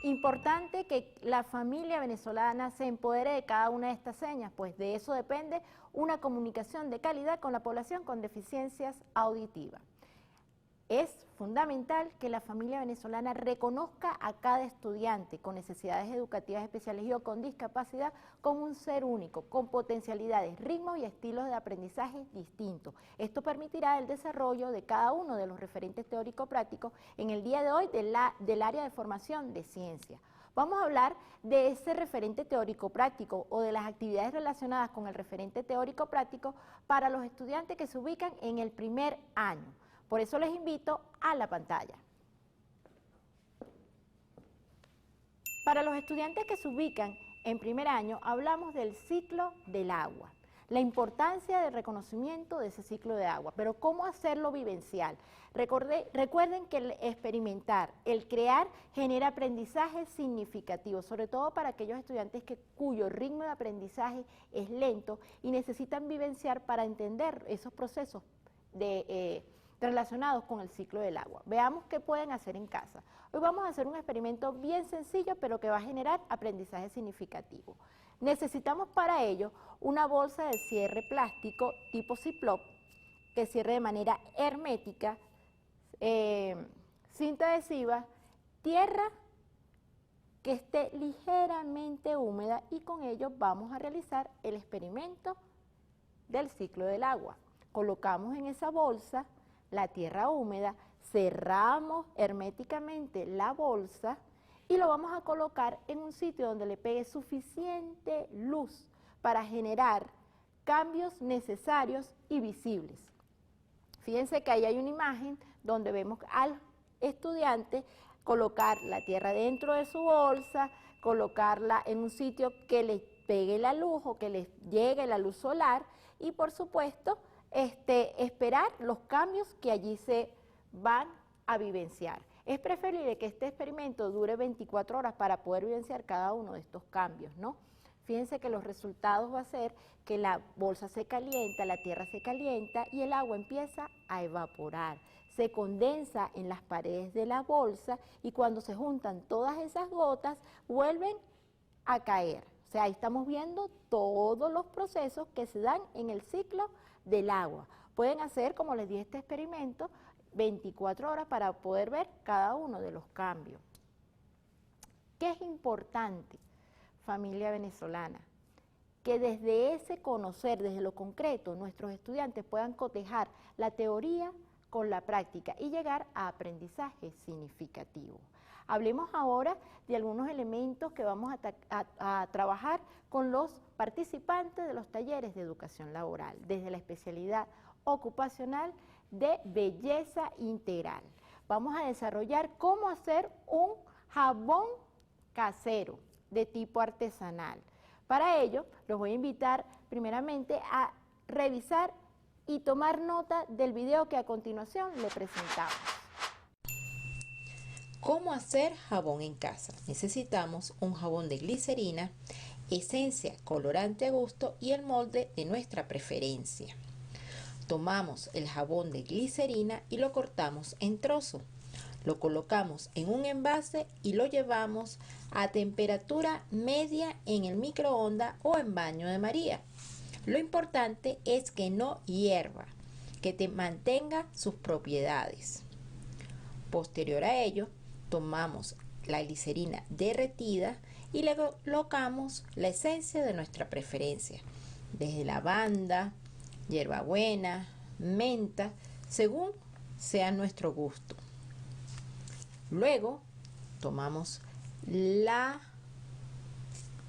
Importante que la familia venezolana se empodere de cada una de estas señas, pues de eso depende una comunicación de calidad con la población con deficiencias auditivas. Es fundamental que la familia venezolana reconozca a cada estudiante con necesidades educativas especiales y o con discapacidad como un ser único, con potencialidades, ritmos y estilos de aprendizaje distintos. Esto permitirá el desarrollo de cada uno de los referentes teórico-prácticos en el día de hoy del área de formación de ciencia. Vamos a hablar de ese referente teórico-práctico o de las actividades relacionadas con el referente teórico-práctico para los estudiantes que se ubican en el primer año. Por eso les invito a la pantalla. Para los estudiantes que se ubican en primer año, hablamos del ciclo del agua, la importancia del reconocimiento de ese ciclo de agua, pero ¿cómo hacerlo vivencial? Recuerden que el experimentar, el crear, genera aprendizaje significativo, sobre todo para aquellos estudiantes cuyo ritmo de aprendizaje es lento y necesitan vivenciar para entender esos procesos relacionados con el ciclo del agua. Veamos qué pueden hacer en casa. Hoy vamos a hacer un experimento bien sencillo, pero que va a generar aprendizaje significativo. Necesitamos para ello una bolsa de cierre plástico tipo Ziploc, que cierre de manera hermética, cinta adhesiva, tierra que esté ligeramente húmeda, y con ello vamos a realizar el experimento del ciclo del agua. Colocamos en esa bolsa la tierra húmeda, cerramos herméticamente la bolsa y lo vamos a colocar en un sitio donde le pegue suficiente luz para generar cambios necesarios y visibles. Fíjense que ahí hay una imagen donde vemos al estudiante colocar la tierra dentro de su bolsa, colocarla en un sitio que le pegue la luz o que le llegue la luz solar y por supuesto esperar los cambios que allí se van a vivenciar. Es preferible que este experimento dure 24 horas para poder vivenciar cada uno de estos cambios, ¿no? Fíjense que los resultados va a ser que la bolsa se calienta, la tierra se calienta y el agua empieza a evaporar. Se condensa en las paredes de la bolsa y cuando se juntan todas esas gotas vuelven a caer. O sea, ahí estamos viendo todos los procesos que se dan en el ciclo del agua. Pueden hacer, como les dije, este experimento 24 horas para poder ver cada uno de los cambios. ¿Qué es importante, familia venezolana? Que desde ese conocer, desde lo concreto, nuestros estudiantes puedan cotejar la teoría con la práctica y llegar a aprendizaje significativo. Hablemos ahora de algunos elementos que vamos a trabajar con los participantes de los talleres de educación laboral, desde la especialidad ocupacional de belleza integral. Vamos a desarrollar cómo hacer un jabón casero de tipo artesanal. Para ello, los voy a invitar primeramente a revisar y tomar nota del video que a continuación le presentamos. ¿Cómo hacer jabón en casa? Necesitamos un jabón de glicerina, esencia, colorante a gusto y el molde de nuestra preferencia. Tomamos el jabón de glicerina y lo cortamos en trozos. Lo colocamos en un envase y lo llevamos a temperatura media en el microondas o en baño de María. Lo importante es que no hierva, que te mantenga sus propiedades. Posterior a ello, tomamos la glicerina derretida y le colocamos la esencia de nuestra preferencia, desde lavanda, hierbabuena, menta, según sea nuestro gusto. Luego tomamos la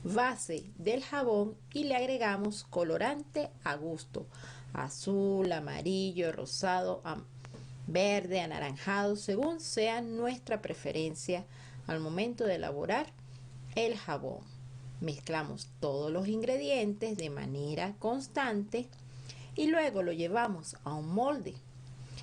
base del jabón y le agregamos colorante a gusto, azul, amarillo, rosado, verde, anaranjado, según sea nuestra preferencia al momento de elaborar el jabón. Mezclamos todos los ingredientes de manera constante y luego lo llevamos a un molde.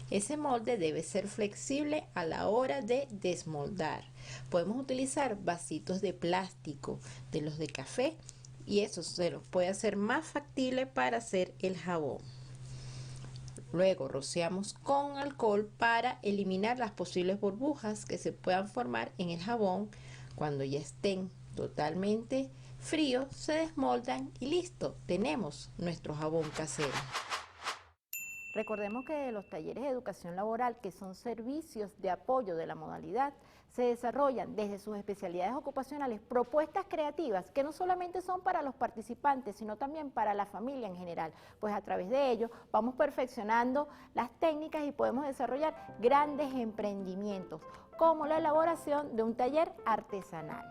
Ese molde debe ser flexible a la hora de desmoldar. Podemos utilizar vasitos de plástico, de los de café, y eso se los puede hacer más factible para hacer el jabón. Luego rociamos con alcohol para eliminar las posibles burbujas que se puedan formar en el jabón. Cuando ya estén totalmente fríos, se desmoldan y listo, tenemos nuestro jabón casero. Recordemos que los talleres de educación laboral, que son servicios de apoyo de la modalidad, se desarrollan desde sus especialidades ocupacionales propuestas creativas que no solamente son para los participantes, sino también para la familia en general, pues a través de ello vamos perfeccionando las técnicas y podemos desarrollar grandes emprendimientos, como la elaboración de un taller artesanal.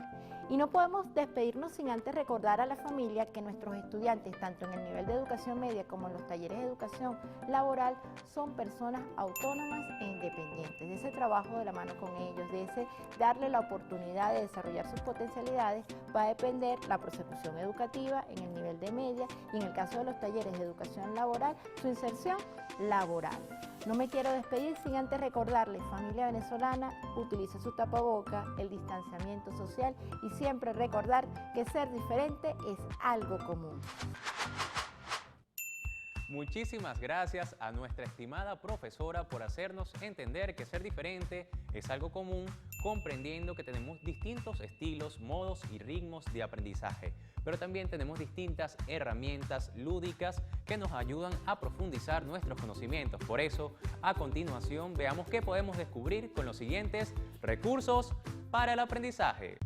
Y no podemos despedirnos sin antes recordar a la familia que nuestros estudiantes, tanto en el nivel de educación media como en los talleres de educación laboral, son personas autónomas e independientes. De ese trabajo de la mano con ellos, de ese darle la oportunidad de desarrollar sus potencialidades, va a depender la prosecución educativa en el nivel de media y en el caso de los talleres de educación laboral, su inserción laboral. No me quiero despedir sin antes recordarles, familia venezolana, utilice su tapaboca, el distanciamiento social y siempre recordar que ser diferente es algo común. Muchísimas gracias a nuestra estimada profesora por hacernos entender que ser diferente es algo común, comprendiendo que tenemos distintos estilos, modos y ritmos de aprendizaje, pero también tenemos distintas herramientas lúdicas que nos ayudan a profundizar nuestros conocimientos. Por eso, a continuación, veamos qué podemos descubrir con los siguientes recursos para el aprendizaje.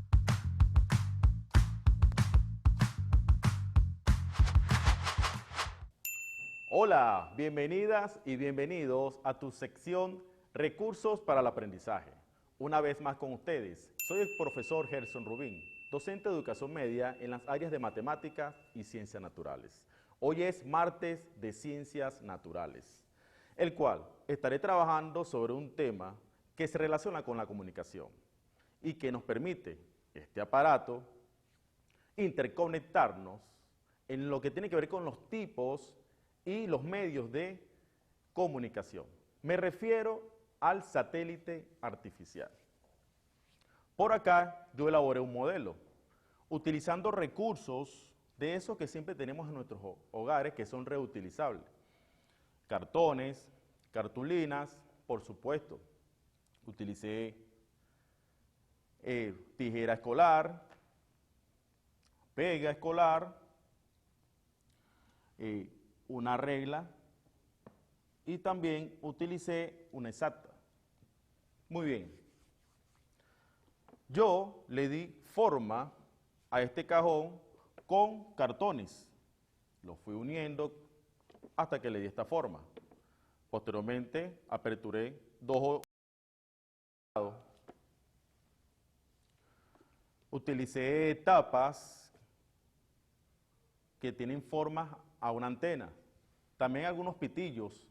Hola, bienvenidas y bienvenidos a tu sección Recursos para el Aprendizaje. Una vez más con ustedes, soy el profesor Gerson Rubín, docente de educación media en las áreas de matemáticas y ciencias naturales. Hoy es martes de ciencias naturales, el cual estaré trabajando sobre un tema que se relaciona con la comunicación y que nos permite, este aparato, interconectarnos en lo que tiene que ver con los tipos y los medios de comunicación. Me refiero al satélite artificial. Por acá yo elaboré un modelo, utilizando recursos de esos que siempre tenemos en nuestros hogares, que son reutilizables. Cartones, cartulinas, por supuesto. Utilicé tijera escolar, pega escolar, una regla y también utilicé una exacta. Muy bien. Yo le di forma a este cajón con cartones. Lo fui uniendo hasta que le di esta forma. Posteriormente aperturé dos. Utilicé tapas que tienen forma a una antena. También algunos pitillos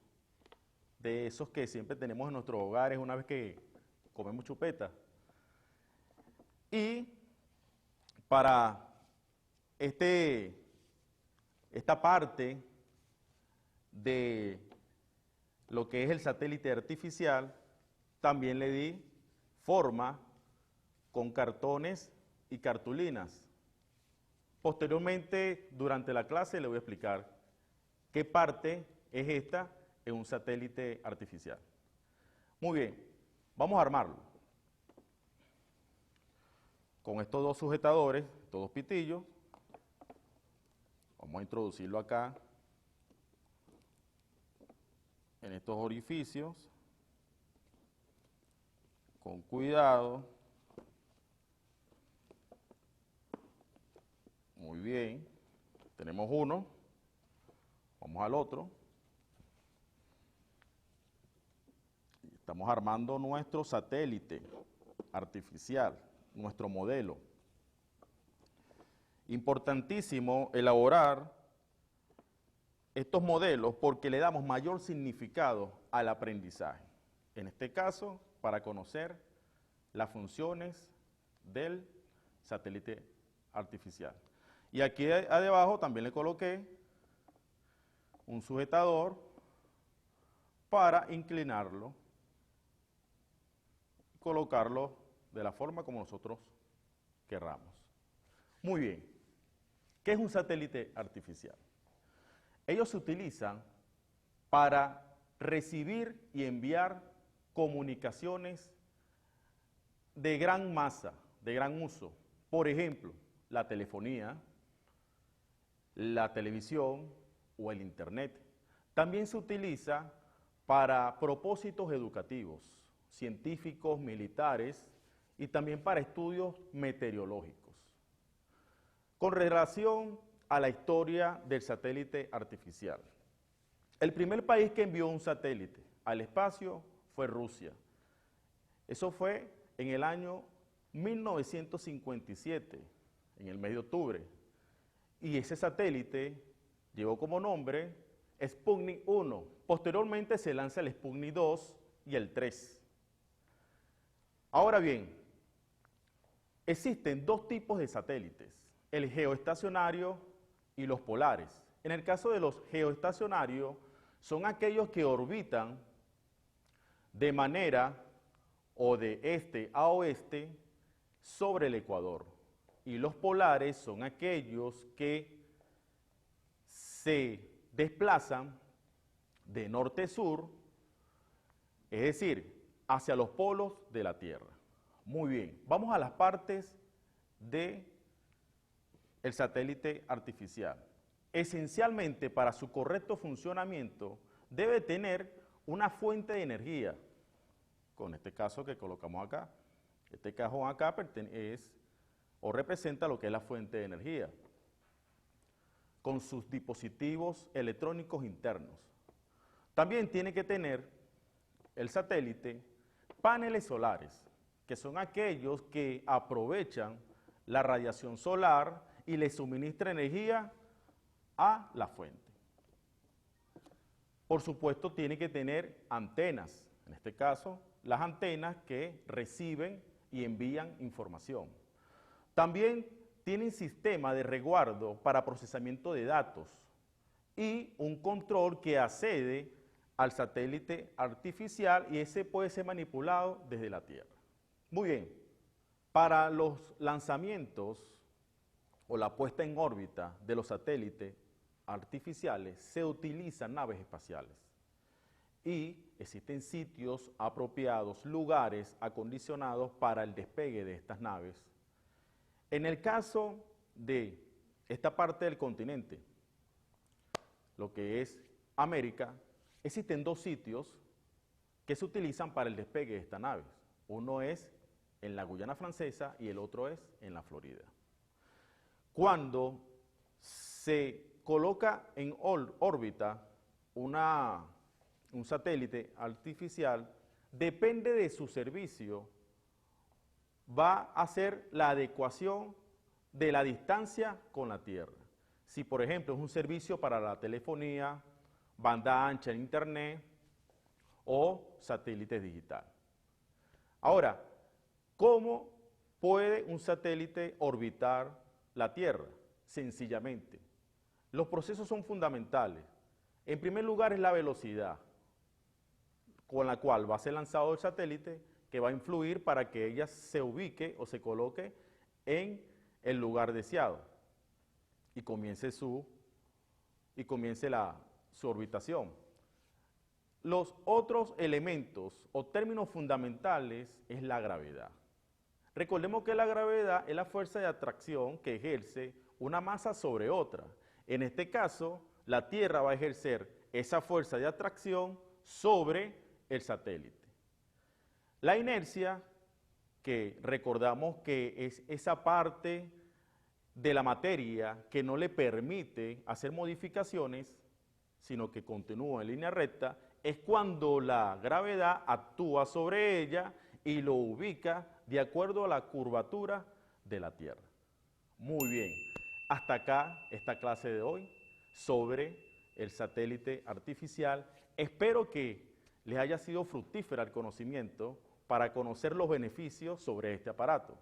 de esos que siempre tenemos en nuestros hogares una vez que comemos chupeta. Y para esta parte de lo que es el satélite artificial, también le di forma con cartones y cartulinas. Posteriormente, durante la clase, le voy a explicar qué parte es esta en un satélite artificial. Muy bien, vamos a armarlo. Con estos dos sujetadores, estos dos pitillos, vamos a introducirlo acá, en estos orificios, con cuidado. Muy bien, tenemos uno, vamos al otro. Estamos armando nuestro satélite artificial, nuestro modelo. Importantísimo elaborar estos modelos porque le damos mayor significado al aprendizaje. En este caso, para conocer las funciones del satélite artificial. Y aquí debajo también le coloqué un sujetador para inclinarlo, colocarlo de la forma como nosotros querramos. Muy bien, ¿qué es un satélite artificial? Ellos se utilizan para recibir y enviar comunicaciones de gran masa, de gran uso. Por ejemplo, la telefonía, la televisión o el internet. También se utiliza para propósitos educativos, científicos, militares y también para estudios meteorológicos. Con relación a la historia del satélite artificial, el primer país que envió un satélite al espacio fue Rusia. Eso fue en el año 1957, en el mes de octubre. Y ese satélite llevó como nombre Sputnik 1. Posteriormente se lanza el Sputnik 2 y el 3. Ahora bien, existen dos tipos de satélites, el geoestacionario y los polares. En el caso de los geoestacionarios, son aquellos que orbitan de manera o de este a oeste sobre el ecuador. Y los polares son aquellos que se desplazan de norte a sur, es decir, hacia los polos de la Tierra. Muy bien, vamos a las partes del satélite artificial. Esencialmente, para su correcto funcionamiento, debe tener una fuente de energía, con este caso que colocamos acá. Este cajón acá es o representa lo que es la fuente de energía, con sus dispositivos electrónicos internos. También tiene que tener el satélite paneles solares, que son aquellos que aprovechan la radiación solar y le suministra energía a la fuente. Por supuesto, tiene que tener antenas, en este caso, las antenas que reciben y envían información. También tienen sistema de resguardo para procesamiento de datos y un control que accede al satélite artificial y ese puede ser manipulado desde la Tierra. Muy bien, Para los lanzamientos o la puesta en órbita de los satélites artificiales se utilizan naves espaciales y existen sitios apropiados, lugares acondicionados para el despegue de estas naves. En el caso de esta parte del continente, lo que es América, existen dos sitios que se utilizan para el despegue de estas naves. Uno es en la Guyana Francesa y el otro es en la Florida. Cuando se coloca en órbita un satélite artificial, depende de su servicio, va a hacer la adecuación de la distancia con la Tierra. Si, por ejemplo, es un servicio para la telefonía, banda ancha en Internet o satélites digital. Ahora, ¿cómo puede un satélite orbitar la Tierra? Sencillamente. Los procesos son fundamentales. En primer lugar es la velocidad con la cual va a ser lanzado el satélite, que va a influir para que ella se ubique o se coloque en el lugar deseado y comience su orbitación. Los otros elementos o términos fundamentales es la gravedad. Recordemos que la gravedad es la fuerza de atracción que ejerce una masa sobre otra. En este caso, la Tierra va a ejercer esa fuerza de atracción sobre el satélite. La inercia, que recordamos que es esa parte de la materia que no le permite hacer modificaciones, sino que continúa en línea recta, es cuando la gravedad actúa sobre ella y lo ubica de acuerdo a la curvatura de la Tierra. Muy bien, hasta acá esta clase de hoy sobre el satélite artificial. Espero que les haya sido fructífera el conocimiento para conocer los beneficios sobre este aparato.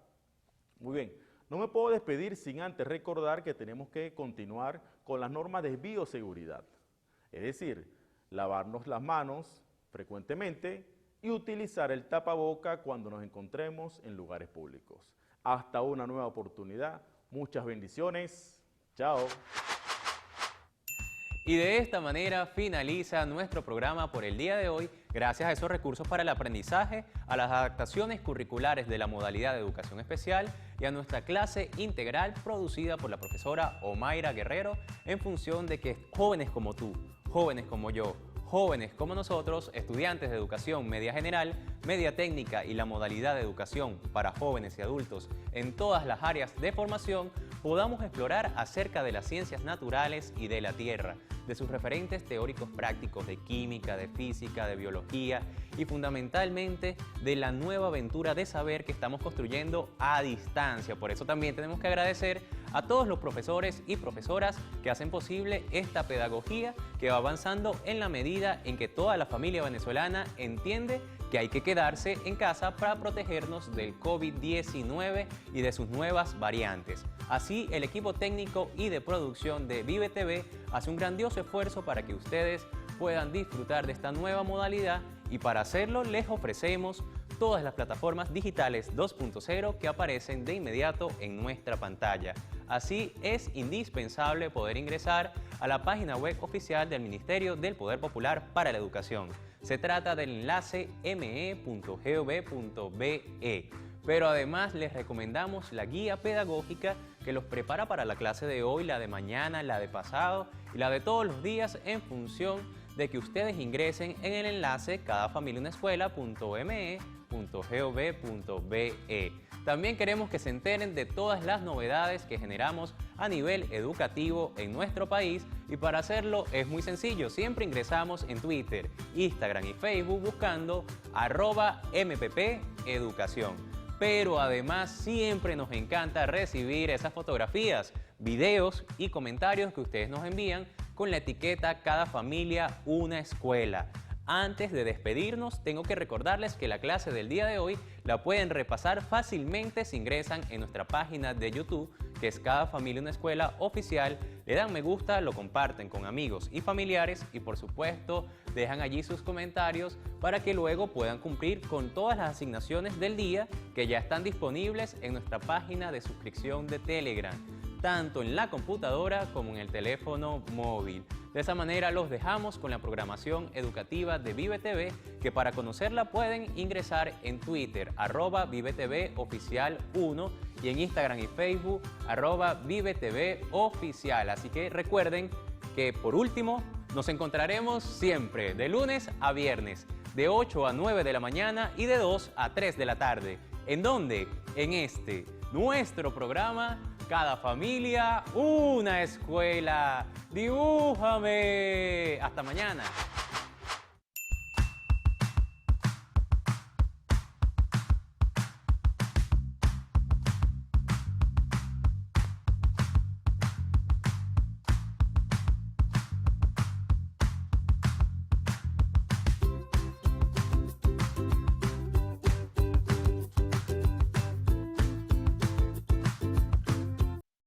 Muy bien, no me puedo despedir sin antes recordar que tenemos que continuar con las normas de bioseguridad, es decir, lavarnos las manos frecuentemente y utilizar el tapaboca cuando nos encontremos en lugares públicos. Hasta una nueva oportunidad, muchas bendiciones, chao. Y de esta manera finaliza nuestro programa por el día de hoy, gracias a esos recursos para el aprendizaje, a las adaptaciones curriculares de la modalidad de educación especial y a nuestra clase integral producida por la profesora Omaira Guerrero en función de que jóvenes como tú, jóvenes como yo, jóvenes como nosotros, estudiantes de educación media general, media técnica y la modalidad de educación para jóvenes y adultos en todas las áreas de formación, podamos explorar acerca de las ciencias naturales y de la Tierra, de sus referentes teóricos prácticos de química, de física, de biología y fundamentalmente de la nueva aventura de saber que estamos construyendo a distancia. Por eso también tenemos que agradecer a todos los profesores y profesoras que hacen posible esta pedagogía que va avanzando en la medida en que toda la familia venezolana entiende que hay que quedarse en casa para protegernos del COVID-19 y de sus nuevas variantes. Así, el equipo técnico y de producción de Vive TV hace un grandioso esfuerzo para que ustedes puedan disfrutar de esta nueva modalidad y para hacerlo les ofrecemos todas las plataformas digitales 2.0 que aparecen de inmediato en nuestra pantalla. Así, es indispensable poder ingresar a la página web oficial del Ministerio del Poder Popular para la Educación. Se trata del enlace me.gov.be. Pero además les recomendamos la guía pedagógica que los prepara para la clase de hoy, la de mañana, la de pasado y la de todos los días en función de que ustedes ingresen en el enlace cadafamiliaunescuela.me.gov.be. También queremos que se enteren de todas las novedades que generamos a nivel educativo en nuestro país y para hacerlo es muy sencillo, siempre ingresamos en Twitter, Instagram y Facebook buscando @MPPEducación. Pero además siempre nos encanta recibir esas fotografías, videos y comentarios que ustedes nos envían con la etiqueta Cada Familia Una Escuela. Antes de despedirnos, tengo que recordarles que la clase del día de hoy la pueden repasar fácilmente si ingresan en nuestra página de YouTube, que es Cada Familia Una Escuela Oficial, le dan me gusta, lo comparten con amigos y familiares y por supuesto dejan allí sus comentarios para que luego puedan cumplir con todas las asignaciones del día que ya están disponibles en nuestra página de suscripción de Telegram, tanto en la computadora como en el teléfono móvil. De esa manera los dejamos con la programación educativa de Vive TV, que para conocerla pueden ingresar en Twitter, @ViveTVOficial1 y en Instagram y Facebook, @ViveTVOficial. Así que recuerden que por último nos encontraremos siempre de lunes a viernes, de 8 a 9 de la mañana y de 2 a 3 de la tarde. ¿En dónde? En este, nuestro programa Cada Familia Una Escuela. ¡Dibújame! Hasta mañana.